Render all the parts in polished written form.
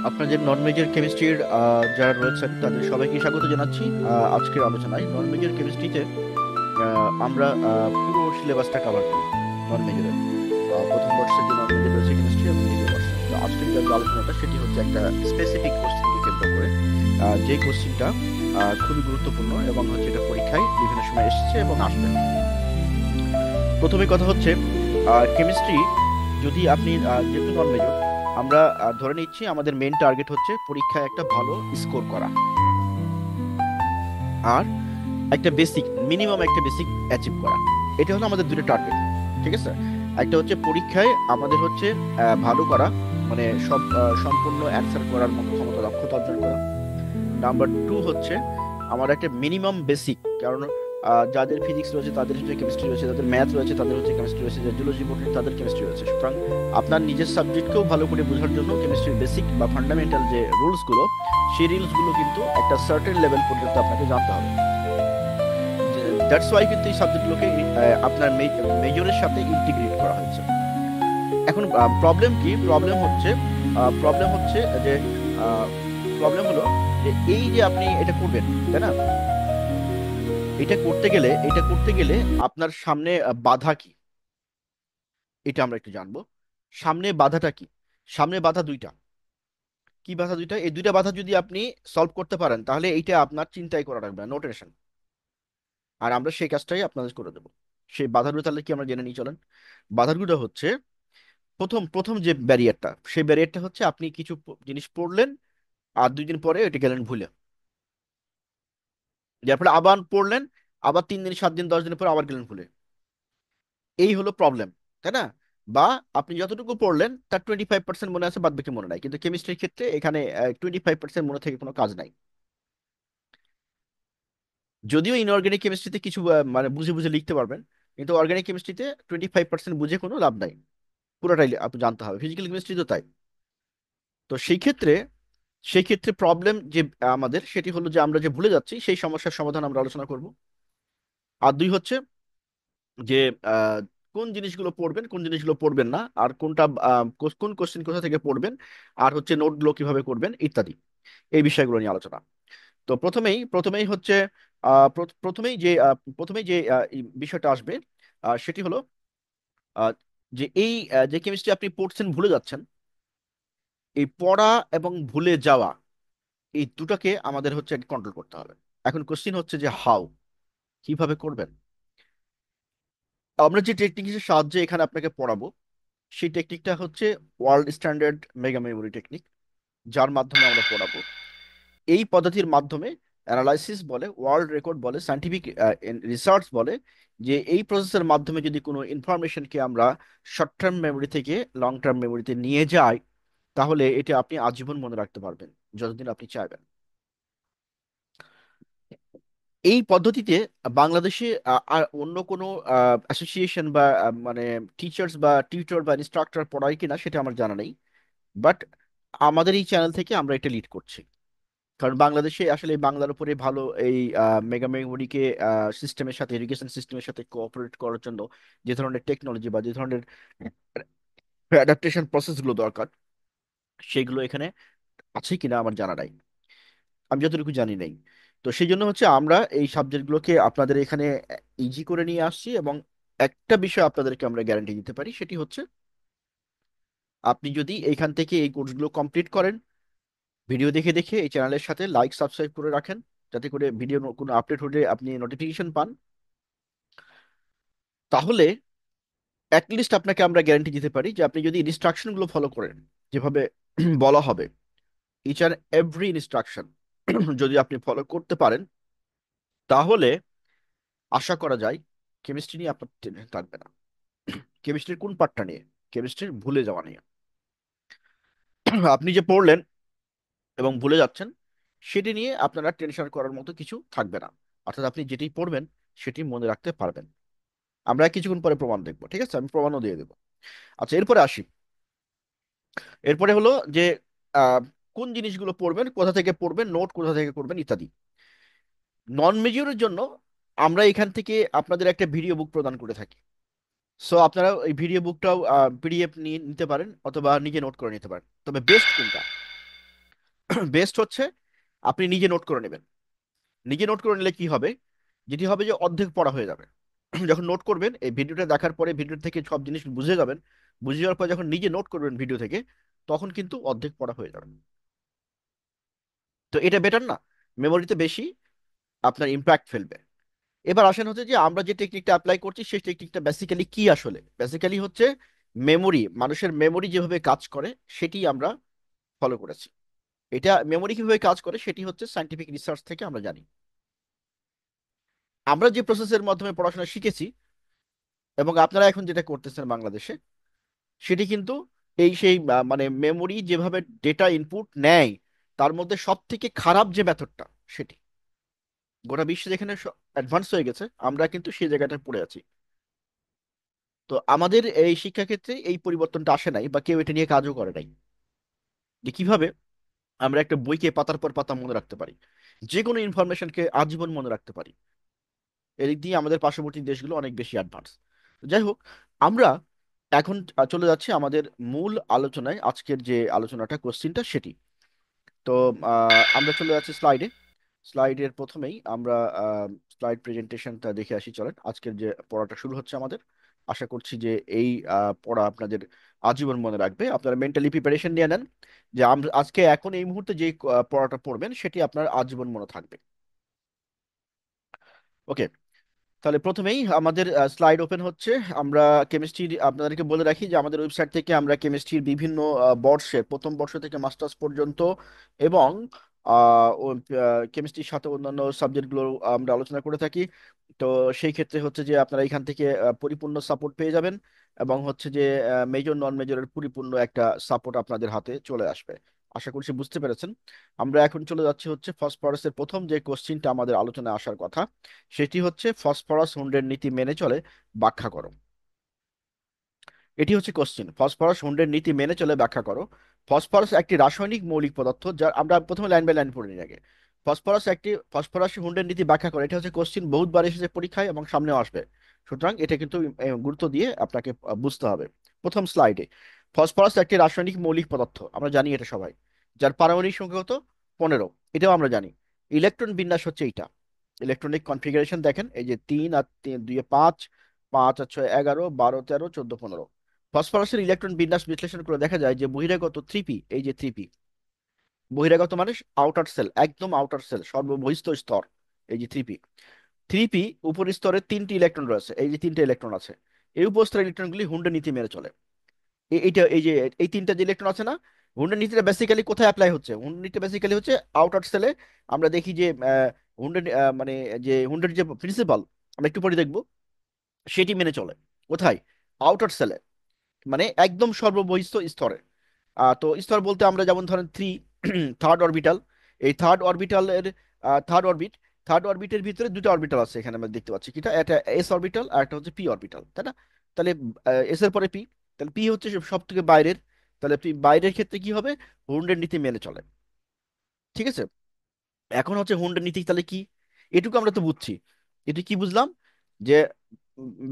আপনাদের নন মেজর কেমিস্ট্রির যারা রয়েছেন তাদের সবাইকে স্বাগত জানাচ্ছি আজকের আলোচনায়। নন মেজর কেমিস্ট্রিতে আমরা পুরো সিলেবাসটা কভার করি। নন মেজরের প্রথম বর্ষের যে নন মেজর রয়েছে কেমিস্ট্রি এবং দ্বিতীয় বর্ষে, তো আজকের যে আলোচনাটা সেটি হচ্ছে একটা স্পেসিফিক কোশ্চেনকে কেন্দ্র করে, যে কোশ্চেনটা খুবই গুরুত্বপূর্ণ এবং হচ্ছে এটা পরীক্ষায় বিভিন্ন সময় এসেছে এবং আসবে। প্রথমে কথা হচ্ছে কেমিস্ট্রি, যদি আপনি যেহেতু নন মেজর, আমরা ধরে নিচ্ছি আমাদের মেন টার্গেট হচ্ছে পরীক্ষায় একটা ভালো স্কোর করা আর একটা বেসিক, মিনিমাম একটা বেসিক অ্যাচিভ করা। এটা হলো আমাদের দুটো টার্গেট। ঠিক আছে, একটা হচ্ছে পরীক্ষায় আমাদের হচ্ছে ভালো করা, মানে সব সম্পূর্ণ অ্যান্সার করার মতো ক্ষমতা, দক্ষতা অর্জন করা। নাম্বার টু হচ্ছে আমার একটা মিনিমাম বেসিক, কারণ যাদের ফিজিক্স রয়েছে তাদের হচ্ছে কেমিস্ট্রি রয়েছে, যাদের ম্যাথ রয়েছে তাদের হচ্ছে কেমিস্ট্রি রয়েছে, যাদের জুলজি পড়ছে তাদের কেমিস্ট্রি রয়েছে। সুতরাং আপনার নিজের সাবজেক্টকেও ভালো করে বোঝার জন্য কেমিস্ট্রির বেসিক বা ফান্ডামেন্টাল যে রুলসগুলো, সেই রুলসগুলো কিন্তু একটা সার্টেন লেভেল পর্যন্ত আপনাকে জানতে হবে। দ্যাটস ওয়াই কিন্তু এই সাবজেক্টগুলোকে আপনার মেজরের সাথে ইন্টিগ্রেট করা হয়েছে। এখন প্রবলেম কি? প্রবলেম হচ্ছে যে প্রবলেম হলো যে এই যে আপনি এটা করবেন, তাই না? এটা করতে গেলে আপনার সামনে বাধা কি, এটা আমরা একটু জানবো। সামনে বাধাটা কি? সামনে বাধা দুইটা। কি বাধা দুইটা? এই দুইটা বাধা যদি আপনি সলভ করতে পারেন তাহলে এইটা আপনার চিন্তাই করা লাগবে না, নো টেনশন। আর আমরা সেই কাজটাই আপনাদের করে দেবো। সেই বাধাগুলো তাহলে কি আমরা জেনে নিই, চলেন। বাধাগুলো হচ্ছে, প্রথম প্রথম যে ব্যারিয়ারটা, সেই ব্যারিয়ারটা হচ্ছে আপনি কিছু জিনিস পড়লেন আর 2 দিন পরে এটা গেলেন ভুলে, যার ফলে আবার পড়লেন, আবার 3 দিন, 7 দিন, 10 দিন পর আবার গেলেন ভুলে। এই হলো প্রবলেম, তাই না? বা আপনি যতটুকু পড়লেন তার 25% মনে আছে, বাদ বাকি মনে নাই। কিন্তু কেমিস্ট্রির ক্ষেত্রে এখানে 25% মনে থেকে কোনো কাজ নাই। যদিও ইনঅর্গানিক কেমিস্ট্রিতে কিছু মানে বুঝে বুঝে লিখতে পারবেন, কিন্তু অর্গানিক কেমিস্ট্রিতে 25% বুঝে কোনো লাভ নাই, পুরোটাই আপনি জানতে হবে। ফিজিক্যাল কেমিস্ট্রি তো তাই। তো সেই ক্ষেত্রে প্রবলেম যে আমাদের, সেটি হলো যে আমরা যে ভুলে যাচ্ছি সেই সমস্যার সমাধান আমরা আলোচনা করব। আর দুই হচ্ছে যে আহ, কোন জিনিসগুলো পড়বেন, কোন জিনিসগুলো পড়বেন না, আর কোনটা কোন কোশ্চেন কোথা থেকে পড়বেন, আর হচ্ছে নোটগুলো কিভাবে করবেন ইত্যাদি, এই বিষয়গুলো নিয়ে আলোচনা। তো প্রথমেই হচ্ছে প্রথমেই যে এই বিষয়টা আসবে, সেটি হলো আহ, যে এই যে কেমিস্ট্রি আপনি পড়ছেন ভুলে যাচ্ছেন, এই পড়া এবং ভুলে যাওয়া, এই দুটাকে আমাদের হচ্ছে কন্ট্রোল করতে হবে। এখন কোশ্চিন হচ্ছে যে হাউ, কিভাবে করবেন? আমরা যে টেকনিকের সাহায্যে এখানে আপনাকে পড়াবো, সেই টেকনিকটা হচ্ছে world standard mega memory technique, যার মাধ্যমে আমরা পড়াবো। এই পদ্ধতির মাধ্যমে অ্যানালাইসিস বলে, ওয়ার্ল্ড রেকর্ড বলে, সায়েন্টিফিক রিসার্চ বলে যে এই প্রসেসের মাধ্যমে যদি কোনো ইনফরমেশনকে আমরা শর্ট টার্ম মেমোরি থেকে লং টার্ম মেমোরিতে নিয়ে যাই, তাহলে এটা আপনি আজীবন মনে রাখতে পারবেন, যতদিন আপনি চাইবেন। এই পদ্ধতিতে বাংলাদেশে আর অন্য কোনো অ্যাসোসিয়েশন বা মানে টিচার্স বা টিউটর বা ইনস্ট্রাক্টর পড়ায় কিনা সেটা আমার জানা নেই। বাট আমাদের এই চ্যানেল থেকে আমরা এটা লিড করছি, কারণ বাংলাদেশে আসলে এই বাংলার উপরে ভালো এই মেগা মেমোরিকে সিস্টেমের সাথে, এডুকেশন সিস্টেমের সাথে কোঅপারেট করার জন্য যে ধরনের টেকনোলজি বা যে ধরনের অ্যাডাপ্টেশন প্রসেসগুলো দরকার, সেগুলো এখানে আছে কিনা আমার জানা নাই, আমি যতটুকু জানি নেই। তো সেই জন্য হচ্ছে আমরা এই সাবজেক্টগুলোকে আপনাদের এখানে ইজি করে নিয়ে আসছি। এবং একটা বিষয় আপনাদেরকে আমরা গ্যারান্টি দিতে পারি, সেটি হচ্ছে আপনি যদি এইখান থেকে এই কোর্সগুলো কমপ্লিট করেন, ভিডিও দেখে দেখে এই চ্যানেলের সাথে লাইক সাবস্ক্রাইব করে রাখেন, যাতে করে ভিডিও কোনো আপডেট হলে আপনি নোটিফিকেশন পান, তাহলে অ্যাটলিস্ট আপনাকে আমরা গ্যারান্টি দিতে পারি যে আপনি যদি ইনস্ট্রাকশনগুলো ফলো করেন যেভাবে বলা হবে, ইচ অ্যান্ড এভরি ইনস্ট্রাকশন যদি আপনি ফলো করতে পারেন, তাহলে আশা করা যায় কেমিস্ট্রি নিয়ে আপনার টেনশন থাকবে না। কেমিস্ট্রির কোন পার্টটা নিয়ে? কেমিস্ট্রির ভুলে যাওয়া নিয়ে। আপনি যে পড়লেন এবং ভুলে যাচ্ছেন, সেটি নিয়ে আপনারা টেনশন করার মতো কিছু থাকবে না। অর্থাৎ আপনি যেটি পড়বেন সেটি মনে রাখতে পারবেন। আমরা কিছুক্ষণ পরে প্রমাণ দেখবো, ঠিক আছে? আমি প্রমাণও দিয়ে দেবো। আচ্ছা, এরপরে আসি। এরপরে হলো যে আহ, কোন জিনিসগুলো পড়বেন, কোথা থেকে পড়বেন, নোট কোথা থেকে করবেন ইত্যাদি। নন মেজরের জন্য আমরা এখান থেকে আপনাদের একটা ভিডিও বুক প্রদান করে থাকি। সো আপনারা এই ভিডিও বুকটাও পিডিএফ নিয়ে নিতে পারেন অথবা নিজে নোট করে নিতে পারেন। তবে বেস্ট কোনটা? বেস্ট হচ্ছে আপনি নিজে নোট করে নেবেন। নিজে নোট করে নিলে কি হবে, যেটি হবে যে অর্ধেক পড়া হয়ে যাবে। যখন নোট করবেন এই ভিডিওটা দেখার পরে, ভিডিও থেকে সব জিনিস বুঝে যাবেন, বুঝে যাওয়ার পর যখন নিজে নোট করবেন ভিডিও থেকে, তখন কিন্তু অর্ধেক পড়া হয়ে যাবে। তো এটা বেটার না? মেমোরিতে বেশি আপনার ইম্প্যাক্ট ফেলবে। এবার আসেন হচ্ছে যে আমরা যে টেকনিকটা অ্যাপ্লাই করছি সেই টেকনিকটা বেসিক্যালি কি, আসলে বেসিক্যালি হচ্ছে মেমোরি, মানুষের মেমোরি যেভাবে কাজ করে সেটি আমরা ফলো করেছি। এটা মেমোরি কিভাবে কাজ করে সেটি হচ্ছে সাইন্টিফিক রিসার্চ থেকে আমরা জানি। আমরা যে প্রসেসের মাধ্যমে পড়াশোনা শিখেছি এবং আপনারা এখন যেটা করতেছেন বাংলাদেশে, সেটি কিন্তু এই সেই মানে মেমোরি যেভাবে ডেটা ইনপুট নেয়, তার মধ্যে সব থেকে খারাপ যে মেথডটা সেটি। গোটা বিশ্বে যেখানে অ্যাডভান্স হয়ে গেছে, আমরা কিন্তু সেই জায়গাটায় পড়ে আছি। তো আমাদের এই শিক্ষাক্ষেত্রে এই পরিবর্তনটা আসে নাই, বা কেউ এটা নিয়ে কাজও করে নাই, যে কিভাবে আমরা একটা বইকে পাতার পর পাতা মনে রাখতে পারি, যে কোনো ইনফরমেশনকে আজীবন মনে রাখতে পারি। এদিক দিয়ে আমাদের পার্শ্ববর্তী দেশগুলো অনেক বেশি অ্যাডভান্স। যাই হোক, আমরা এখন চলে যাচ্ছি আমাদের মূল আলোচনায়, আজকের যে আলোচনাটা কোশ্চিনটা সেটি। তো আমরা চলে যাচ্ছি স্লাইডে। স্লাইডের প্রথমেই আমরা স্লাইড প্রেজেন্টেশনটা দেখে আসি, চলেন। আজকের যে পড়াটা শুরু হচ্ছে আমাদের, আশা করছি যে এই পড়া আপনাদের আজীবন মনে রাখবে। আপনারা মেন্টালি প্রিপারেশন নিয়ে নেন যে আমরা আজকে এখন এই মুহূর্তে যে পড়াটা পড়বেন সেটি আপনার আজীবন মনে থাকবে। ওকে, তাহলে প্রথমেই আমাদের স্লাইড ওপেন হচ্ছে। আমরা কেমিস্ট্রি, আপনাদেরকে বলে রাখি যে আমাদের ওয়েবসাইট থেকে আমরা কেমিস্ট্রির বিভিন্ন বর্ষে, প্রথম বর্ষ থেকে মাস্টার্স পর্যন্ত, এবং কেমিস্ট্রির সাথে অন্যান্য সাবজেক্টগুলো আমরা আলোচনা করে থাকি। তো সেই ক্ষেত্রে হচ্ছে যে আপনারা এখান থেকে পরিপূর্ণ সাপোর্ট পেয়ে যাবেন, এবং হচ্ছে যে মেজর নন মেজরের পরিপূর্ণ একটা সাপোর্ট আপনাদের হাতে চলে আসবে। আশা করছি বুঝতে পেরেছেন। আমরা এখন চলে যাচ্ছি হচ্ছে ফসফরাসের প্রথম যে কোশ্চিনটা আমাদের আলোচনায় আসার কথা, সেটি হচ্ছে ফসফরাস হুন্ডের নীতি মেনে চলে, ব্যাখ্যা করো। এটি হচ্ছে কোশ্চিন, ফসফরাস হুন্ডের নীতি মেনে চলে ব্যাখ্যা করো। ফসফরাস একটি রাসায়নিক মৌলিক পদার্থ, যা আমরা প্রথমে লাইন বাই লাইন পড়ে নিই আগে। ফসফরাস হুন্ডের নীতি ব্যাখ্যা করে, এটা হচ্ছে কোশ্চিন, বহুতবার এসেছে পরীক্ষায় এবং সামনেও আসবে। সুতরাং এটা কিন্তু গুরুত্ব দিয়ে আপনাকে বুঝতে হবে। প্রথম স্লাইডে, ফসফরাস একটি রাসায়নিক মৌলিক পদার্থ, আমরা জানি এটা সবাই, যার পারমাণবিক সংখ্যা কত, 15। এটাও আমরা জানি। ইলেকট্রন বিন্যাস হচ্ছে এইটা। ইলেকট্রনিক কনফিগারেশন দেখেন, এই যে 3 আর 3 2 5, 5 আর 6 11, 12 13 14 15। ফসফরাসের ইলেকট্রন বিন্যাস বিশ্লেষণ করে দেখা যায় যে বহিরাগত 3p, এই যে 3p, বহিরাগত মানে আউটার সেল, একদম আউটার সেল, সর্ববহিস্থ স্তর, এই যে 3p। 3p উপর স্তরে 3টি ইলেকট্রন রয়েছে, এই যে 3টে ইলেকট্রন আছে। এই উপস্তরের ইলেকট্রনগুলি হুন্ডের নীতি মেনে চলে। এইটা, এই যে এই 3টা যে ইলেকট্রন আছে না, হুন্ডের নীতিটা বেসিক্যালি কোথায় অ্যাপ্লাই হচ্ছে, হুন্ডের নীতিটা বেসিক্যালি হচ্ছে আউটার সেলে। আমরা দেখি যে হুন্ডের মানে যে হুন্ডের যে প্রিন্সিপাল, আমরা একটু পরে দেখবো, সেটি মেনে চলে কোথায়, আউটার সেলে, মানে একদম সর্ববহিস্থ স্তরে। তো স্তর বলতে আমরা যেমন ধরেন থ্রি, থার্ড অরবিটাল, এই থার্ড অরবিটের ভিতরে দুটো অরবিটাল আছে, এখানে আমরা দেখতে পাচ্ছি কিটা, একটা এস অরবিটাল আর একটা হচ্ছে পি অরবিটাল, তাই না? তাহলে এস এর পরে পি, তাহলে পি হচ্ছে সব থেকে বাইরের। তাহলে বাইরের ক্ষেত্রে কি হবে, হুন্ডের নীতি মেনে চলে। ঠিক আছে, এখন হচ্ছে হুন্ডের নীতি তাহলে কি, এটুকু আমরা তো বুঝছি। এটু কি বুঝলাম, যে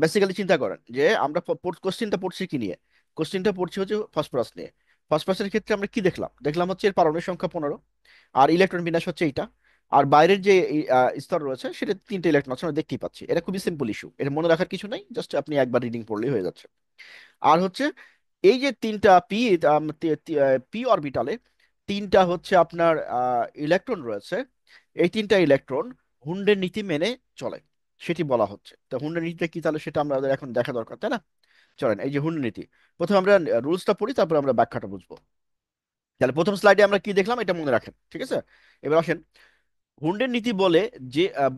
বেসিক্যালি চিন্তা করেন যে আমরা কোশ্চিনটা পড়ছি কি নিয়ে, কোশ্চিনটা পড়ছি হচ্ছে ফসফরাস নিয়ে। ফসফরাসের ক্ষেত্রে আমরা কি দেখলাম, দেখলাম হচ্ছে এর পারমাণবিক সংখ্যা 15, আর ইলেকট্রন বিন্যাস হচ্ছে এইটা, আর বাইরের যে স্তর রয়েছে সেটা 3টে ইলেকট্রন আছে, আমরা দেখতেই পাচ্ছি। এটা খুবই সিম্পল ইস্যু, এটা মনে রাখার কিছু নাই, জাস্ট আপনি একবার রিডিং পড়লেই হয়ে যাচ্ছে। আর হচ্ছে এই যে তিনটা পি অরবিটালে তিনটা হচ্ছে আপনার ইলেকট্রন রয়েছে, এই তিনটা ইলেকট্রন হুন্ডের নীতি মেনে চলে, সেটি বলা হচ্ছে। তো হুন্ডের নীতিটা কি তাহলে সেটা আমাদের এখন দেখা দরকার, তাই না? চলেন, এই যে হুন্ডের নীতি, প্রথমে আমরা রুলসটা পড়ি, তারপর আমরা ব্যাখ্যাটা বুঝবো। তাহলে প্রথম স্লাইডে আমরা কি দেখলাম এটা মনে রাখেন, ঠিক আছে? এবার আসেন, হুন্ডের নীতি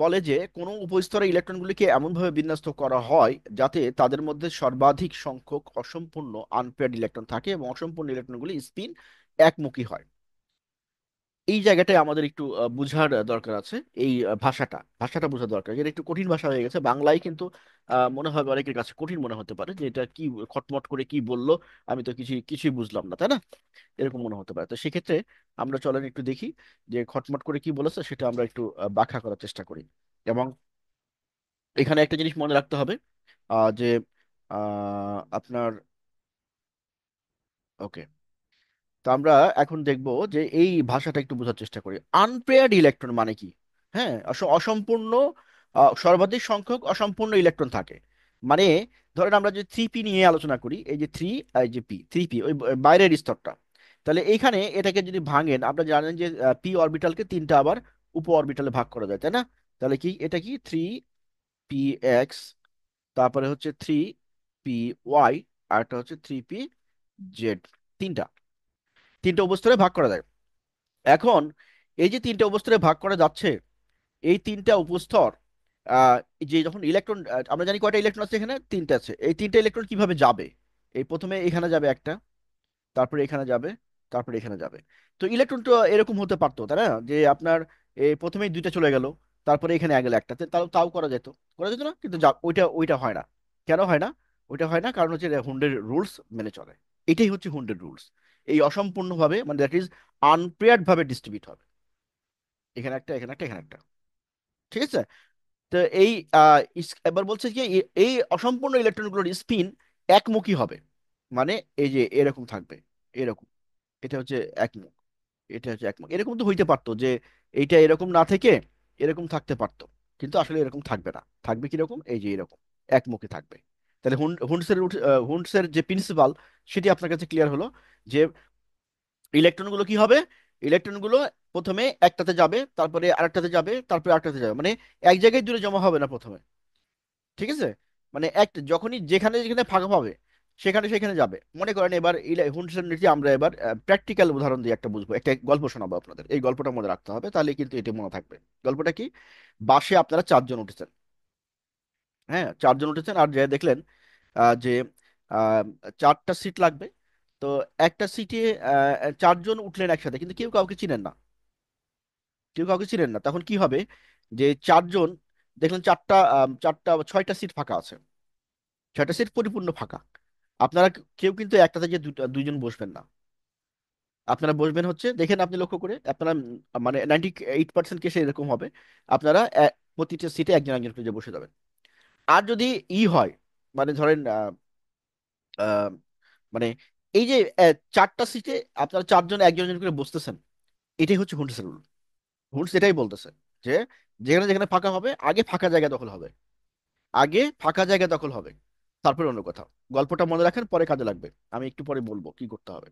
বলে যে কোনো উপস্তরে ইলেকট্রনগুলিকে এমনভাবে বিন্যস্ত করা হয় যাতে তাদের মধ্যে সর্বাধিক সংখ্যক অসম্পূর্ণ আনপেয়ার্ড ইলেকট্রন থাকে এবং অসম্পূর্ণ ইলেকট্রনগুলি স্পিন একমুখী হয়। এই জায়গাটায় আমাদের একটু বুঝার দরকার আছে। এই ভাষাটা বোঝা দরকার, এটা একটু কঠিন ভাষা হয়ে গেছে বাংলায়, কিন্তু মনে হয় অনেকের কাছে কঠিন মনে হতে পারে যে এটা কি, খটমট করে কি বললো, আমি তো কিছুই বুঝলাম না, তাই না? এরকম মনে হতে পারে। তো সেক্ষেত্রে আমরা চলেন একটু দেখি যে খটমট করে কি বলেছে, সেটা আমরা একটু ব্যাখ্যা করার চেষ্টা করি। এবং এখানে একটা জিনিস মনে রাখতে হবে, যে আপনার, ওকে, তো আমরা এখন দেখব যে এই ভাষাটা একটু বোঝার চেষ্টা করি। আনপেয়ার্ড ইলেকট্রন মানে কি? হ্যাঁ, অসম্পূর্ণ, সর্বাধিক সংখ্যক অসম্পূর্ণ ইলেকট্রন থাকে। মানে ধরেন আমরা যে থ্রি পি নিয়ে আলোচনা করি, এই যে থ্রি, এই যে পি, থ্রি পি ওই বাইরের স্তরটা। তাহলে এইখানে এটাকে যদি ভাঙেন, আপনারা জানেন যে পি অরবিটালকে তিনটা আবার উপ অরবিটালে ভাগ করা যায়, তাই না? তাহলে কি এটা কি থ্রি পি এক্স, তারপরে হচ্ছে থ্রি পি ওয়াই, আর একটা হচ্ছে থ্রি পি জেড। তিনটা, তিনটা উপস্তরে ভাগ করা যায়। এখন এই যে তিনটা উপস্তরে ভাগ করা যাচ্ছে, এই তিনটা উপস্তর, আহ, যে যখন ইলেকট্রন, আমরা জানি কয়টা ইলেকট্রন আছে এখানে, তিনটা আছে। এই তিনটা ইলেকট্রন কিভাবে যাবে? এই প্রথমে এখানে যাবে একটা, তারপরে এখানে যাবে, তারপরে এখানে যাবে। তো ইলেকট্রন তো এরকম হতে পারতো, তাই না? যে আপনার এই প্রথমেই দুইটা চলে গেল, তারপরে এখানে গেল একটা, তাও তাও করা যেত, করা যেত না? কিন্তু ওইটা ওইটা হয় না। কেন হয় না? ওইটা হয় না কারণ হচ্ছে হুন্ডের রুলস মেনে চলে। এটাই হচ্ছে হুন্ডের রুলস। এই অসম্পূর্ণভাবে, মানে দ্যাট ইজ আনপ্রেয়ার্ড ভাবে ডিস্ট্রিবিউট হবে। এখানে একটা, এখানে একটা, এখানে একটা। ঠিক আছে? তো এই এবার বলছে কি, এই অসম্পূর্ণ ইলেকট্রনগুলোর স্পিন একমুখী হবে। মানে এই যে এরকম থাকবে, এরকম। এটা হচ্ছে একমুখ, এটা হচ্ছে একমুখ। এরকম তো হইতে পারতো যে এইটা এরকম না থেকে এরকম থাকতে পারতো, কিন্তু আসলে এরকম থাকবে না। থাকবে কিরকম? এই যে এরকম একমুখী থাকবে। তাহলে হুন্ডসের যে প্রিন্সিপাল, সেটি আপনার কাছে ক্লিয়ার হলো যে ইলেকট্রনগুলো কি হবে? ইলেকট্রনগুলো প্রথমে একটাতে যাবে, তারপরে আরেকটাতে যাবে, তারপরে আরেকটাতে যাবে। মানে এক জায়গায় দূরে জমা হবে না প্রথমে। ঠিক আছে? মানে যখনই যেখানে যেখানে ফাঁকা পাবে, সেখানে সেখানে যাবে। মনে করেন এবার হুন্ডসের নীতি আমরা এবার প্র্যাকটিক্যাল উদাহরণ দিয়ে একটা বুঝবো, একটা গল্প শোনাবো আপনাদের। এই গল্পটা মনে রাখতে হবে, তাহলে কিন্তু এটা মনে থাকবে। গল্পটা কি? বাসে আপনারা চারজন উঠেছেন। হ্যাঁ, চারজন উঠেছেন, আর যে দেখলেন যে আহ, চারটা সিট লাগবে। তো একটা সিটে চারজন উঠলেন একসাথে, কিন্তু কেউ কাউকে চিনেন না। কেউ কাউকে চিনেন না, তখন কি হবে? যে চারজন দেখলেন চারটা, ছয়টা সিট ফাঁকা আছে। ছয়টা সিট পরিপূর্ণ ফাঁকা। আপনারা কেউ কিন্তু একটাতে যে দুইজন বসবেন না। আপনারা বসবেন হচ্ছে, দেখেন আপনি লক্ষ্য করে আপনারা, মানে 98% কেসে এরকম হবে। আপনারা প্রতিটা সিটে একজন একজন করে যে বসে যাবেন। আর যদি হয়, মানে ধরেন আহ, মানে এই যে চারটা সিটে আপনারা চারজন একজন একজন করে বসতেছেন, এটাই হচ্ছে হুন্ডসের রুল। হুন্ডস এটাই বলতেছে যে যেখানে যেখানে ফাঁকা হবে, আগে ফাঁকা জায়গা দখল হবে। আগে ফাঁকা জায়গা দখল হবে, তারপরে অন্য কথা। গল্পটা মনে রাখেন, পরে কাজে লাগবে। আমি একটু পরে বলবো কি করতে হবে।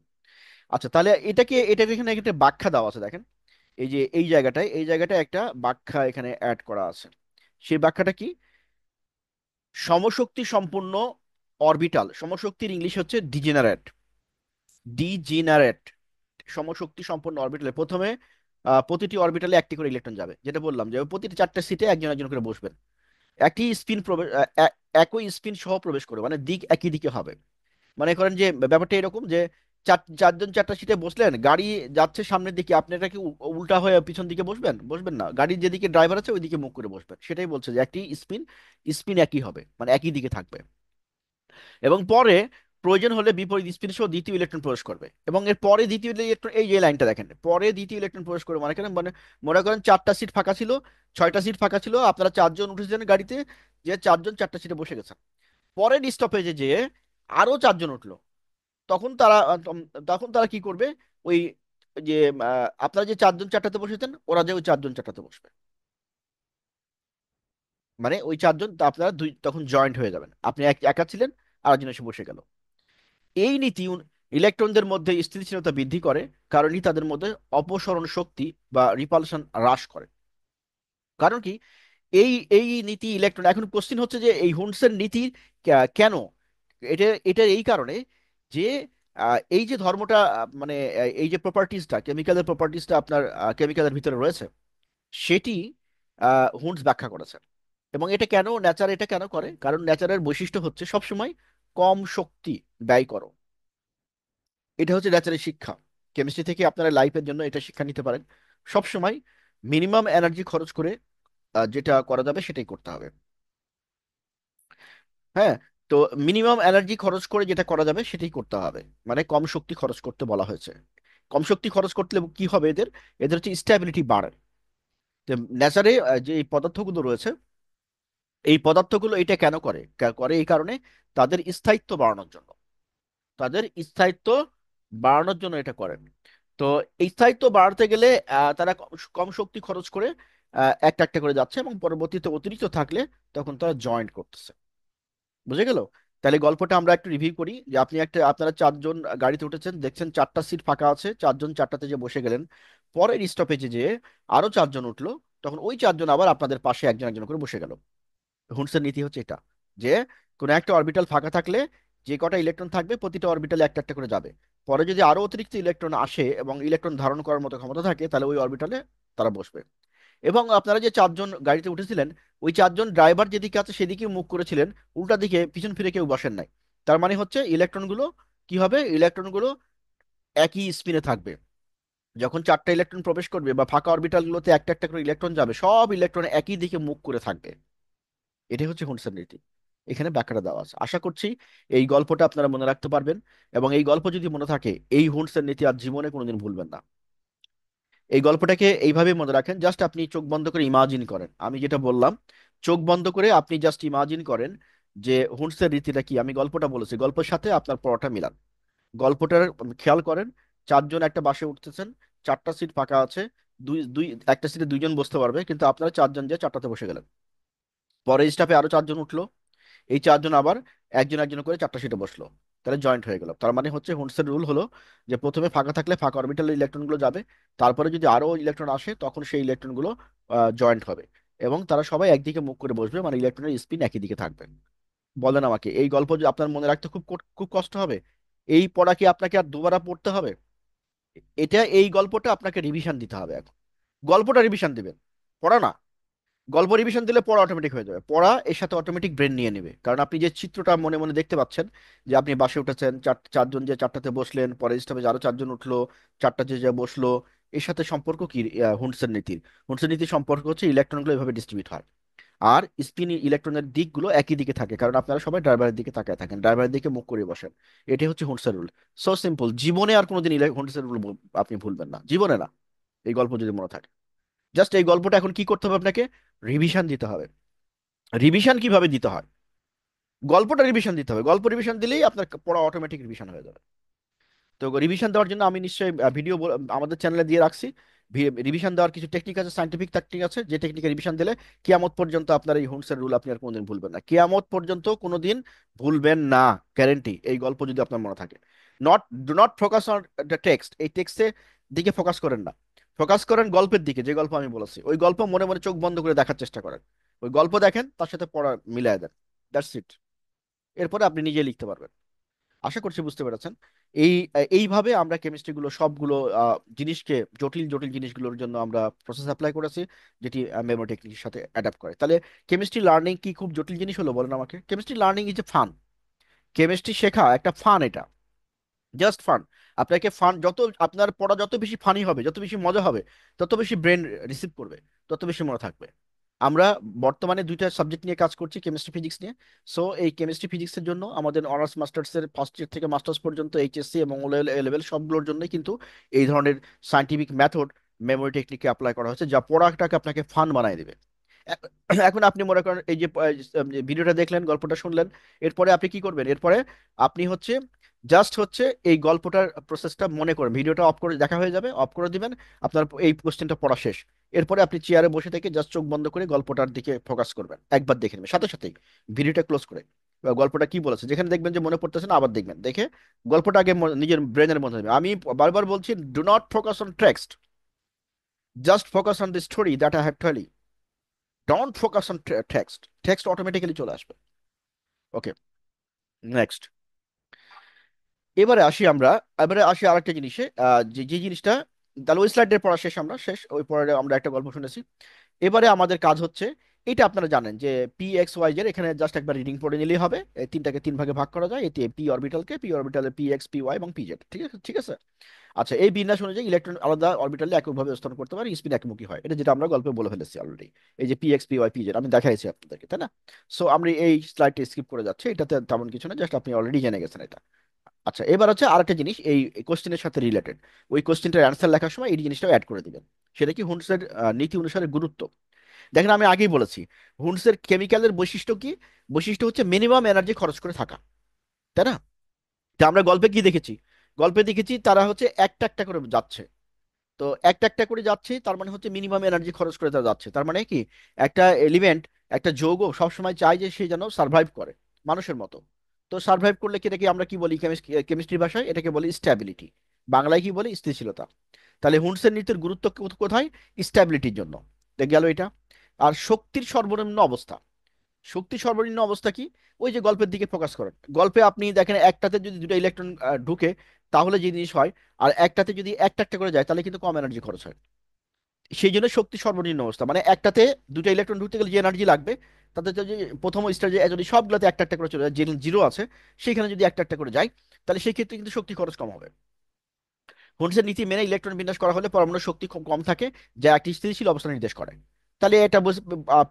আচ্ছা, তাহলে এটাকে এখানে একটা ব্যাখ্যা দেওয়া আছে, দেখেন। এই যে এই জায়গাটায় একটা ব্যাখ্যা এখানে অ্যাড করা আছে। সেই ব্যাখ্যাটা কি? সমশক্তি সম্পন্ন অরবিটাল, সমশক্তির ইংলিশ হচ্ছে ডিজেনারেট। ডিজেনারেট সমশক্তি সম্পন্ন অরবিটালে প্রথমে প্রতিটি অরবিটালে একটি করে ইলেকট্রন যাবে, যেটা বললাম যে প্রতিটি চারটে সিটে একজন একজন করে বসবেন। একই স্পিন প্রবেশ, একই স্পিন সহ প্রবেশ করবে, মানে দিক একই দিকে হবে। মনে করেন যে ব্যাপারটা এরকম যে চারজন চারটা সিটে বসলেন, গাড়ি যাচ্ছে সামনের দিকে, আপনি এটাকে উল্টা হয়ে পিছন দিকে বসবেন? বসবেন না। গাড়ির যেদিকে ড্রাইভার আছে ওই দিকে মুখ করে বসবেন। সেটাই বলছে যে একটি স্পিন, স্পিন একই হবে, মানে একই দিকে থাকবে। এবং পরে প্রয়োজন হলে বিপরীত স্পিন সহ দ্বিতীয় ইলেকট্রন প্রবেশ করবে। এবং এর পরে দ্বিতীয় ইলেকট্রন, এই যে লাইনটা দেখেন, পরে দ্বিতীয় ইলেকট্রন প্রবেশ করে, মনে করেন চারটা সিট ফাঁকা ছিল, ছয়টা সিট ফাঁকা ছিল, আপনারা চারজন উঠেছেন গাড়িতে, যে চারজন চারটা সিটে বসে গেছেন। পরের স্টপেজে যে আরো চারজন উঠলো, তখন তারা কি করবে? ওই যে আপনারা যে চারজন চারটাতে বসেছেন, ওরা যে ওই চারজন চারটাতে বসবে। মানে ওই চারজন আপনারা দুই তখন জয়েন্ট হয়ে যাবেন। আপনি একা ছিলেন, আর একজন এসে বসে গেল। এই নীতি ইলেকট্রনদের মধ্যে স্থিতিশীলতা বৃদ্ধি করে, কারণই তাদের মধ্যে অপসরণ শক্তি বা রিপালশন হ্রাস করে। কারণ কি? এই এই নীতি ইলেকট্রন, এখন কোশ্চিন হচ্ছে যে এই হুন্ডসের নীতি কেন? এটা এই কারণে যে এই যে ধর্মটা, মানে এই যে প্রপার্টিজটা, কেমিক্যালের প্রপার্টিজটা আপনার কেমিক্যালের ভিতরে রয়েছে, সেটি হুন্ডস ব্যাখ্যা করেছে। এবং এটা কেন নেচার এটা কেন করে? কারণ নেচারের বৈশিষ্ট্য হচ্ছে সবসময় কম শক্তি ব্যয় করো। এটা হচ্ছে ন্যাচারাল শিক্ষা। কেমিস্ট্রি থেকে আপনারা লাইফের জন্য এটা শিক্ষা নিতে পারেন। সবসময় মিনিমাম এনার্জি খরচ করে যেটা করা যাবে সেটাই করতে হবে। হ্যাঁ, তো মিনিমাম এনার্জি খরচ করে যেটা করা যাবে সেটাই করতে হবে। মানে কম শক্তি খরচ করতে বলা হয়েছে। কম শক্তি খরচ করলে কি হবে? এদের এদের হচ্ছে স্ট্যাবিলিটি বাড়ে। তো নেচারে যে এই পদার্থগুলো রয়েছে, এই পদার্থগুলো এটা কেন করে? করে এই কারণে তাদের স্থায়িত্ব বাড়ানোর জন্য। তাদের স্থায়িত্ব বাড়ানোর জন্য এটা করেন। তো এই স্থায়িত্ব বাড়াতে গেলে তারা কম কম শক্তি খরচ করে একটা একটা করে যাচ্ছে, এবং পরবর্তীতে অতিরিক্ত থাকলে তখন তারা জয়েন্ট করতেছে। বুঝে গেল? তাহলে গল্পটা আমরা একটু রিভিউ করি, যে আপনারা চারজন গাড়িতে উঠেছেন, দেখছেন চারটা সিট ফাঁকা আছে, চারজন চারটাতে যে বসে গেলেন। পরের স্টপেজে যে আরো চারজন উঠলো, তখন ওই চারজন আবার আপনাদের পাশে একজন একজন করে বসে গেল। হুন্সের নীতি হচ্ছে এটা, যে কোনো একটা অরবিটাল ফাঁকা থাকলে যে কটা ইলেকট্রন থাকবে প্রতিটা অরবিটালে একটা একটা করে যাবে। পরে যদি আরো অতিরিক্ত ইলেকট্রন আসে এবং ইলেকট্রন ধারণ করার মতো ক্ষমতা থাকে, তাহলে ওই অরবিটালে তারা বসবে। এবং আপনারা যে চারজন গাড়িতে উঠেছিলেন, ওই চারজন ড্রাইভার যেদিকে আছে সেদিকে মুখ করেছিলেন, উল্টা দিকে পিছন ফিরে কেউ বসেন নাই। তার মানে হচ্ছে ইলেকট্রনগুলো কি হবে, ইলেকট্রনগুলো একই স্পিনে থাকবে। যখন চারটা ইলেকট্রন প্রবেশ করবে বা ফাঁকা অরবিটালগুলোতে একটা একটা করে ইলেকট্রন যাবে, সব ইলেকট্রন একই দিকে মুখ করে থাকবে। এটাই হচ্ছে হুনসেন রীতি। এখানে ব্যাখ্যাটা দেওয়া আছে, আশা করছি এই গল্পটা আপনারা মনে রাখতে পারবেন। এবং এই গল্প যদি মনে থাকে, এই হুনসেন নীতি আর জীবনে কোনোদিন ভুলবেন না। এই গল্পটাকে এইভাবে মনে রাখেন, জাস্ট আপনি চোখ বন্ধ করে ইমাজিন করেন, আমি যেটা বললাম, চোখ বন্ধ করে আপনি জাস্ট ইমাজিন করেন যে হুনসের রীতিটা কি। আমি গল্পটা বলেছি, গল্পের সাথে আপনার পড়াটা মিলান। গল্পটার খেয়াল করেন, চারজন একটা বাসে উঠতেছেন, চারটা সিট ফাঁকা আছে, দুই দুই একটা সিটে দুইজন বসতে পারবে, কিন্তু আপনারা চারজন যে চারটাতে বসে গেলেন। পরের স্টাফে আরো চারজন উঠলো, এই চারজন আবার একজন একজন করে চারটা সিটে বসলো, তাহলে জয়েন্ট হয়ে গেল। তার মানে হচ্ছে হুন্সের রুল হলো যে প্রথমে ফাঁকা থাকলে ফাঁকা অরবিটালের ইলেকট্রনগুলো যাবে, তারপরে যদি আরো ইলেকট্রন আসে তখন সেই ইলেকট্রনগুলো জয়েন্ট হবে, এবং তারা সবাই একদিকে মুখ করে বসবে, মানে ইলেকট্রনের স্পিন একই দিকে থাকবে। বলেন আমাকে, এই গল্প যদি আপনার মনে রাখতে খুব কষ্ট হবে? এই পড়া কি আপনাকে আর দুবারা পড়তে হবে? এই গল্পটা আপনাকে রিভিশন দিতে হবে এখন। গল্পটা রিভিশন দিবেন, পড়া না। গল্প রিভিশন দিলে পড়া অটোমেটিক হয়ে যাবে, পড়া এর সাথে অটোমেটিক ব্রেন নিয়ে নেবে, কারণ আপনি যে চিত্রটা মনে মনে দেখতে পাচ্ছেন, যে আপনি বাসে উঠেছেন, চারজন যে চারটাতে বসলেন, পরে স্টপেজে আরো চারজন উঠলো, চারটাতে যে বসলো, এর সাথে সম্পর্ক কি? হুন্সের নীতির, হুন্সের নীতির সম্পর্ক হচ্ছে ইলেকট্রনগুলো এভাবে ডিস্ট্রিবিউট হয়। আর স্পিন ইলেকট্রনের দিকগুলো একই দিকে থাকে, কারণ আপনারা সবাই ড্রাইভারের দিকে তাকায় থাকেন, ড্রাইভারের দিকে মুখ করে বসেন। এটাই হচ্ছে হুন্সের রুল। সো সিম্পল, জীবনে আর কোনোদিন হুন্সের রুল আপনি ভুলবেন না, জীবনে না। এই গল্প যদি মনে থাকে, জাস্ট এই গল্পটা এখন কি করতে হবে আপনাকে? রিভিশন দিতে হবে। রিভিশন কিভাবে দিতে হয়? গল্পটা রিভিশন দিতে হবে, গল্প রিভিশন দিলেই আপনার পড়া অটোমেটিক রিভিশন হয়ে যাবে। তো রিভিশন দেওয়ার জন্য আমি নিশ্চয়ই ভিডিও আমাদের চ্যানেলে দিয়ে রাখছি। রিভিশন দেওয়ার কিছু টেকনিক আছে, সাইন্টিফিক টেকনিক আছে, যে টেকনিকে রিভিশন দিলে কিয়ামত পর্যন্ত আপনার এই হুন্সের রুল আপনি আর কোনোদিন ভুলবেন না, কিয়ামত পর্যন্ত কোনোদিন ভুলবেন না, গ্যারেন্টি। এই গল্প যদি আপনার মনে থাকে। Do not focus on the text, এই টেক্সটের দিকে ফোকাস করেন না, ফোকাস করেন গল্পের দিকে। যে গল্প আমি বলেছি ওই গল্প মনে মনে চোখ বন্ধ করে দেখার চেষ্টা করেন, ওই গল্প দেখেন, তার সাথে পড়া মিলিয়ে দেন, দ্যাটস ইট। এরপরে আপনি নিজে লিখতে পারবেন। আশা করছি বুঝতে পেরেছেন। এইভাবে আমরা কেমিস্ট্রি গুলো সবগুলো জিনিসকে, জটিল জটিল জিনিসগুলোর জন্য আমরা প্রসেস অ্যাপ্লাই করেছি, যেটি মেমো টেকনিকের সাথে অ্যাডাপ্ট করে। তাহলে কেমিস্ট্রি লার্নিং কি খুব জটিল জিনিস হলো বলেন আমাকে? Chemistry learning is a fun. Chemistry শেখা একটা ফান, এটা জাস্ট ফান। আপনাকে ফান, যত আপনার পড়া যত বেশি ফানি হবে, যত বেশি মজা হবে, তত বেশি ব্রেন রিসিভ করবে, তত বেশি মনে থাকবে। আমরা বর্তমানে দুইটা সাবজেক্ট নিয়ে কাজ করছি, কেমিস্ট্রি ফিজিক্স নিয়ে। সো এই কেমিস্ট্রি ফিজিক্সের জন্য আমাদের অনার্স মাস্টার্স এর ফার্স্ট ইয়ার থেকে মাস্টার্স পর্যন্ত, এইচএসসি এবং ও লেভেল সবগুলোর জন্যই কিন্তু এই ধরনের সাইন্টিফিক মেথড, মেমোরি টেকনিকে অ্যাপ্লাই করা হয়েছে, যা পড়াটাকে আপনাকে ফান বানায় দেবে। এখন আপনি মনে করেন এই যে ভিডিওটা দেখলেন, গল্পটা শুনলেন, এরপরে আপনি কি করবেন? এরপরে আপনি হচ্ছে জাস্ট হচ্ছে এই গল্পটার প্রসেসটা মনে করেন, ভিডিওটা অফ করে দেখা হয়ে যাবে, অফ করে দিবেন, আপনার এই কোশ্চেনটা পড়া শেষ। এরপরে আপনি চেয়ারে বসে থেকে জাস্ট চোখ বন্ধ করে গল্পটার দিকে ফোকাস করবেন, একবার দেখে নেবেন সাথে সাথেই, ভিডিওটা ক্লোজ করে। বা গল্পটা কি বলেছে, যেখানে দেখবেন যে মনে পড়তেছে না, আবার দেখবেন, দেখে গল্পটা আগে নিজের ব্রেনের মধ্যে নেবেন। আমি বারবার বলছি, do not focus on text, just focus on the story that I have tell you. Don't focus on text, text automatically চলে আসবে। Okay, next. এবারে আসি আমরা, এবারে আসি আরেকটা জিনিসে, যে যে জিনিসটা, তাহলে ওই স্লাইডের পড়া শেষ, আমরা শেষ, ওই পরে আমরা একটা গল্প শুনেছি। এবারে আমাদের কাজ হচ্ছে, এটা আপনারা জানেন যে পি এক্স ওয়াই জেড, এখানে জাস্ট একবার রিডিং পড়ে নিলেই হবে। এই তিনটাকে তিন ভাগে ভাগ করা যায়, এতে পি অরবিটালে পি এক্স পি ওয়াই এবং পি জেড, ঠিক আছে, ঠিক আছে। আচ্ছা, এই বিন্যাস অনুযায়ী ইলেকট্রন আলাদা অরবিটালে এককভাবে অবস্থান করতে পারে, স্পিন একমুখী হয়, এটা যেটা আমরা গল্পে বলে ফেলেছি অলরেডি। এই যে P x P Y P Z আমি দেখাইছি আপনাদেরকে, তাই না? সো আমরা এই স্লাইডটা স্কিপ করে যাচ্ছি, এটাতে তেমন কিছু না, জাস্ট আপনি অলরেডি জেনে গেছেন এটা। আচ্ছা, এবার হচ্ছে আরেকটা জিনিস এই কোশ্চেনের সাথে রিলেটেড, ওই কোশ্চেনটার অ্যান্সার লেখার সময় এই জিনিসটাও অ্যাড করে দিবেন। সেটা কি? হুন্সের নীতি অনুসারে গুরুত্ব। দেখেন, আমি আগেই বলেছি, হুন্সের কেমিক্যালের বৈশিষ্ট্য কি? বৈশিষ্ট্য হচ্ছে মিনিমাম এনার্জি খরচ করে থাকা, তাই না? তা আমরা গল্পে কি দেখেছি? গল্পে দেখেছি তারা হচ্ছে একটা একটা করে যাচ্ছে। তো একটা একটা করে যাচ্ছে, তার মানে হচ্ছে মিনিমাম এনার্জি খরচ করে তারা যাচ্ছে। তার মানে কি, একটা এলিমেন্ট, একটা যৌগ সবসময় চায় যে সে যেন সার্ভাইভ করে মানুষের মতো। তো সার্ভাইভ করলে কি, এটাকে আমরা কি বলি কেমিস্ট্রি ভাষায়, এটাকে বলি স্ট্যাবিলিটি। বাংলায় কি বলি, স্থিতিশীলতা। তাহলে হুনসেন নীতির গুরুত্ব কোথায়? স্ট্যাবিলিটির জন্য। দেখ গেল এটা। আর শক্তির সর্বনিম্ন অবস্থা, শক্তি সর্বনিম্ন অবস্থা কি? ওই যে গল্পের দিকে ফোকাস করেন, গল্পে আপনি দেখেন একটাতে যদি দুটো ইলেকট্রন ঢুকে তাহলে যে জিনিস হয়, আর একটাতে যদি একটা একটা করে যায় তাহলে কিন্তু কম এনার্জি খরচ হয়। সেই জন্য শক্তি সর্বনিম্ন অবস্থা মানে একটাতে দুটো ইলেকট্রন ঢুকতে গেলে যে এনার্জি লাগবে, তাতে যদি প্রথম স্টেজে যদি সবগুলোতে একটা একটা করে চলে যায়, যে জিরো আছে সেখানে যদি একটা একটা করে যায়, তাহলে সেই ক্ষেত্রে কিন্তু শক্তি খরচ কম হবে। হোনসের নীতি মেনে ইলেকট্রন বিন্যাস করা হলে পরমাণুর শক্তি খুব কম থাকে, যা একটি স্থিতিশীল অবস্থা নির্দেশ করে। তাহলে এটা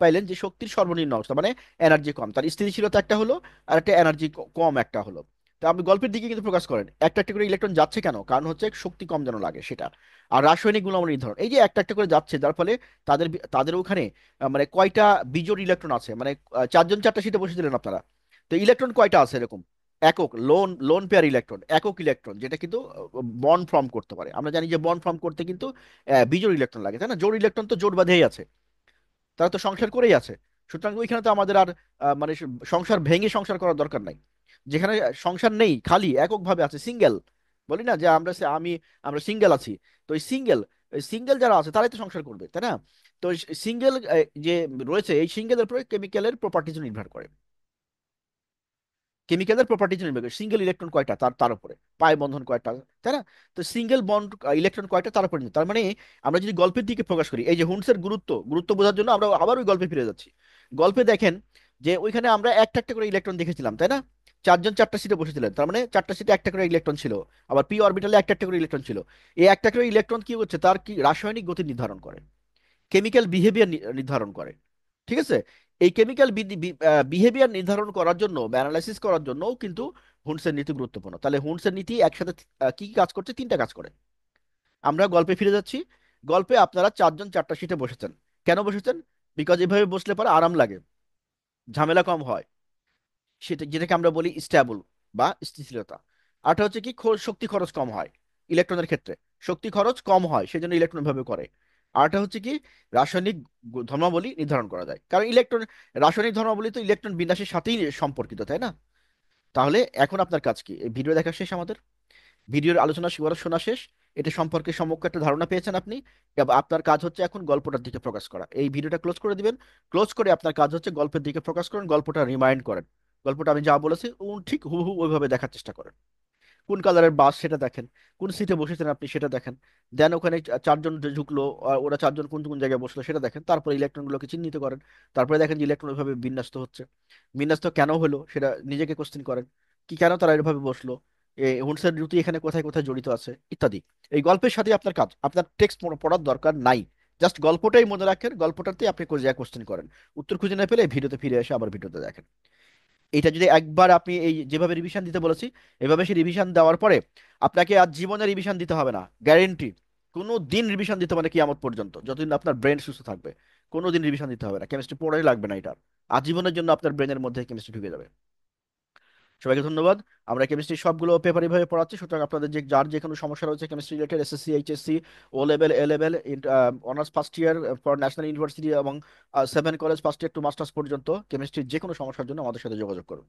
পাইলেন যে শক্তির সর্বনিম্ন অবস্থা মানে এনার্জি কম, তার স্থিতিশীলতা একটা হলো, আর একটা এনার্জি কম একটা হলো। তো আপনি গল্পের দিকে কিন্তু প্রকাশ করেন একটা একটা করে ইলেকট্রন যাচ্ছে কেন, কারণ হচ্ছে শক্তি কম যেন লাগে সেটা। আর রাসায়নিক গুণাবলী নির্ধারণ, এই যে একটা একটা করে যাচ্ছে যার ফলে তাদের ওখানে মানে কয়টা বিজোড় ইলেকট্রন আছে, মানে চারজন চারটা সিটে বসেছিলেন আপনারা, তো ইলেকট্রন কয়টা আছে এরকম, একক লোন লোন পেয়ার ইলেকট্রন, একক ইলেকট্রন যেটা কিন্তু বন্ড ফর্ম করতে পারে। আমরা জানি যে বন্ড ফর্ম করতে কিন্তু বিজোড় ইলেকট্রন লাগে, তাই না? জোড় ইলেকট্রন তো জোড় বাঁধেই আছে, তারা তো সংসার করেই আছে। সুতরাং ওইখানে তো আমাদের আর মানে সংসার ভেঙে সংসার করার দরকার নাই। যেখানে সংসার নেই, খালি এককভাবে আছে, সিঙ্গেল, বলি না যে আমরা সিঙ্গেল আছি। তো ওই সিঙ্গেল যারা আছে তারাই তো সংসার করবে, তাই না? তো সিঙ্গেল যে রয়েছে, এই সিঙ্গেলের উপরে কেমিক্যালের প্রপার্টিজ নির্ভর করে। কেমিক্যালের প্রপার্টিজ নির্ভর করে সিঙ্গেল ইলেকট্রন কয়টা তার তার উপরে, পায় বন্ধন কয়টা, তাই না? তো সিঙ্গেল বন্ড ইলেকট্রন কয়টা তার উপরে নির্ভর। তার মানে আমরা যদি গল্পের দিকে প্রকাশ করি, এই যে হুন্সের গুরুত্ব গুরুত্ব বোঝার জন্য আমরা আবার ওই গল্পে ফিরে যাচ্ছি। গল্পে দেখেন যে ওইখানে আমরা একটা একটা করে ইলেকট্রন দেখেছিলাম, তাই না? চারজন চারটা সিটে বসেছিলেন, তার মানে চারটা সিটে একটা করে ইলেকট্রন ছিল। আবার পি অরবিটালে একটা একটা করে ইলেকট্রন ছিল। এই একটা করে ইলেকট্রন কি হচ্ছে, তার কি রাসায়নিক গতি নির্ধারণ করে, কেমিক্যাল বিহেভিয়ার নির্ধারণ করে। ঠিক আছে? এই কেমিক্যাল বিহেভিয়ার নির্ধারণ করার জন্য বা অ্যানালাইসিস করার জন্য কিন্তু হুনসের নীতি গুরুত্বপূর্ণ। তাহলে হুনসের নীতি একসাথে কি কি কাজ করছে, তিনটা কাজ করে। আমরা গল্পে ফিরে যাচ্ছি। গল্পে আপনারা চারজন চারটা সিটে বসেছেন। কেন বসেছেন? বিকজ এভাবে বসলে পরে আরাম লাগে, ঝামেলা কম হয়, সেটা যেটাকে আমরা বলি স্ট্যাবল বা স্থিতিশীলতা। আরটা হচ্ছে কি, শক্তি খরচ কম হয় ইলেকট্রনের ক্ষেত্রে, শক্তি খরচ কম হয় সেজন্য ইলেকট্রন ভাবে করে। আরটা হচ্ছে কি, রাসায়নিক ধর্মাবলী নির্ধারণ করা যায়, কারণ রাসায়নিক ধর্মাবলী তো ইলেকট্রন বিন্যাসের সাথেই সম্পর্কিত, তাই না? তাহলে এখন আপনার কাজ কি, এই ভিডিও দেখা শেষ আমাদের, ভিডিওর আলোচনা শোনা শেষ, এটা সম্পর্কে সম্যক একটা ধারণা পেয়েছেন আপনি। এবার আপনার কাজ হচ্ছে এখন গল্পটার দিকে ফোকাস করা। এই ভিডিওটা ক্লোজ করে দিবেন। ক্লোজ করে আপনার কাজ হচ্ছে গল্পের দিকে ফোকাস করেন, গল্পটা রিমাইন্ড করেন। গল্পটা আমি যা বলেছি ঠিক হুবহু ওইভাবে দেখার চেষ্টা করেন। কোন কালারের বাস সেটা দেখেন, কোন সিটে বসেছেন আপনি সেটা দেখেন, দেন ওখানে চারজন যে ঢুকলো, ওরা চারজন কোন কোন জায়গায় বসলো সেটা দেখেন, তারপরে ইলেকট্রনগুলোকে চিহ্নিত করেন। তারপরে দেখেন যে ইলেকট্রন ওইভাবে বিন্যস্ত হচ্ছে, বিন্যস্ত কেন হলো সেটা নিজেকে কোশ্চেন করেন। কি কেন তারা এভাবে বসলো, হুনসের রুটি এখানে কোথায় কোথায় জড়িত আছে ইত্যাদি। এই গল্পের সাথে আপনার কাজ, আপনার টেক্সট পড়ার দরকার নাই। জাস্ট গল্পটাই মনে রাখেন, গল্পটাতেই আপনি কোশ্চেন করেন। উত্তর খুঁজে না পেলে ভিডিওতে ফিরে এসে আবার ভিডিওতে দেখেন। এটা যদি একবার আপনি এই যেভাবে রিভিশন দিতে বলেছি, এভাবে সে রিভিশন দেওয়ার পরে আপনাকে আর জীবনে রিভিশন দিতে হবে না, গ্যারেন্টি। কোনো দিন রিভিশন দিতে মানে কিয়ামত পর্যন্ত, যতদিন আপনার ব্রেন সুস্থ থাকবে কোনো দিন রিভিশন দিতে হবে না, কেমিস্ট্রি পড়াই লাগবে না এটা। আজীবনের জন্য আপনার ব্রেনের মধ্যে কেমিস্ট্রি ঢুকে যাবে। সবাইকে ধন্যবাদ। আমরা কেমিস্ট্রি সবগুলো পেপার এইভাবে পড়াচ্ছি, সুতরাং আপনাদের যার যে কোনো সমস্যা রয়েছে chemistry related, SSC, HSC, O level, A level, honours first year for National University এবং 7 college first year to masters পর্যন্ত কেমিস্ট্রির যে কোনো সমস্যার জন্য আমাদের সাথে যোগাযোগ করুন।